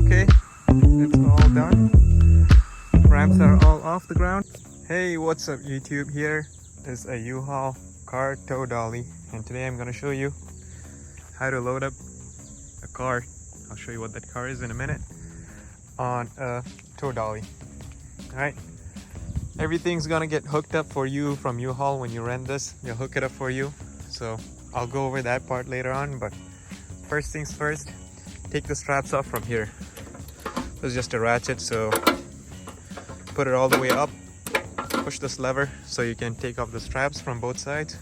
Okay, it's all done. Ramps are all off the ground. Hey, what's up YouTube? Here is a U-Haul car tow dolly, and today I'm going to show you how to load up a car. I'll show you what that car is in a minute on a tow dolly. Alright, everything's gonna get hooked up for you from U-Haul. When you rent this, they'll hook it up for you, so I'll go over that part later on. But first things first, take the straps off from here. There's just a ratchet, so put it all the way up, push this lever so you can take off the straps from both sides.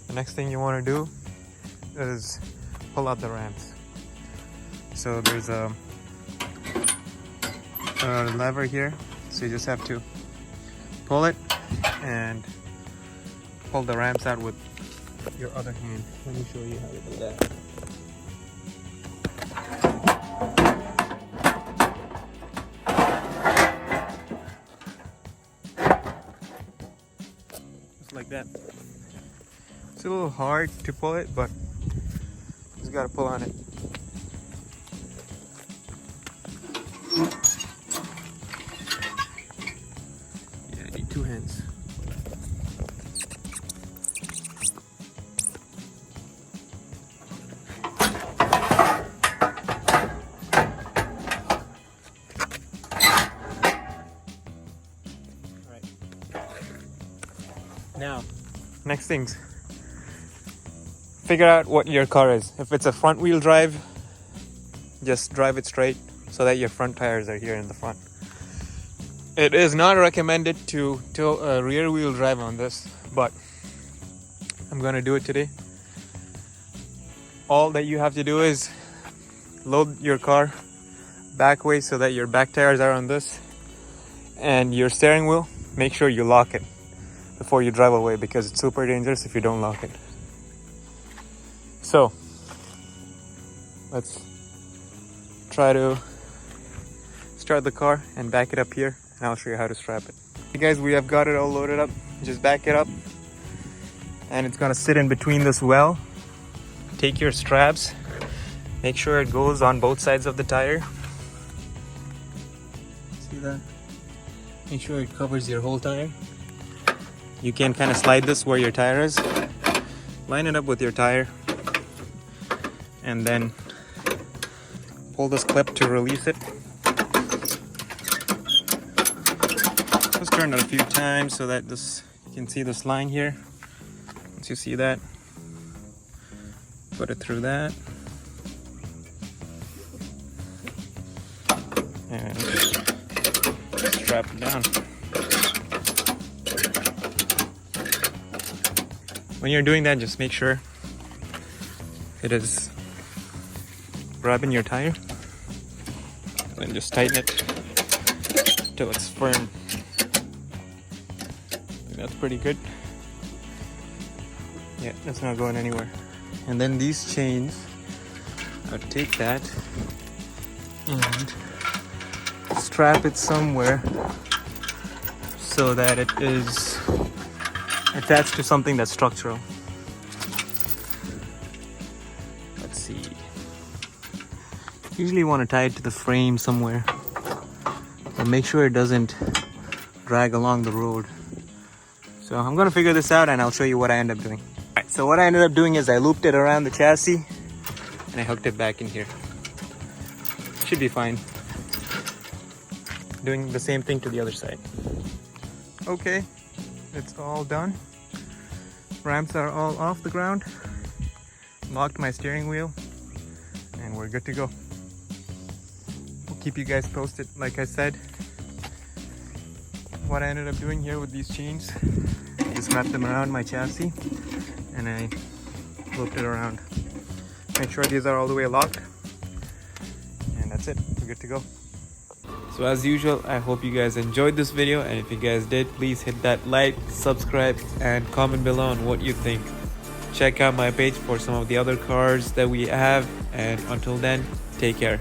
The next thing you want to do is pull out the ramps. So there's a lever here, so you just have to pull it and pull the ramps out with your other hand. Let me show you how to do that. Just like that. It's a little hard to pull it, but you just gotta pull on it. Yeah, I need two hands. Alright. Now, next things. Figure out what your car is. If it's a front wheel drive, just drive it straight so that your front tires are here in the front. It is not recommended to tow a rear wheel drive on this, but I'm gonna do it today. All that you have to do is load your car back way so that your back tires are on this, and your steering wheel, make sure you lock it before you drive away, because it's super dangerous if you don't lock it. So let's try to start the car and back it up here, and I'll show you how to strap it. Okay guys, we have got it all loaded up. Just back it up, and it's gonna sit in between this well. Take your straps, make sure it goes on both sides of the tire. See that? Make sure it covers your whole tire. You can kind of slide this where your tire is. Line it up with your tire, and then pull this clip to release it. Just turn it a few times so that you can see this line here. Once you see that, put it through that, and strap it down. When you're doing that, just make sure it is grabbing your tire, and just tighten it till it's firm. I think that's pretty good. Yeah, that's not going anywhere. And then these chains, I'll take that and strap it somewhere so that it is attached to something that's structural. Let's see. Usually you want to tie it to the frame somewhere, but make sure it doesn't drag along the road. So I'm going to figure this out, and I'll show you what I end up doing. Alright, so what I ended up doing is I looped it around the chassis and I hooked it back in here. Should be fine. Doing the same thing to the other side. Okay, it's all done. Ramps are all off the ground. Locked my steering wheel, and we're good to go. We'll keep you guys posted. Like I said, what I ended up doing here with these chains, I just wrapped them around my chassis and I looped it around. Make sure these are all the way locked, and that's it. We're good to go. So as usual, I hope you guys enjoyed this video, and if you guys did, please hit that like, subscribe, and comment below on what you think. Check out my page for some of the other cars that we have, and until then, take care.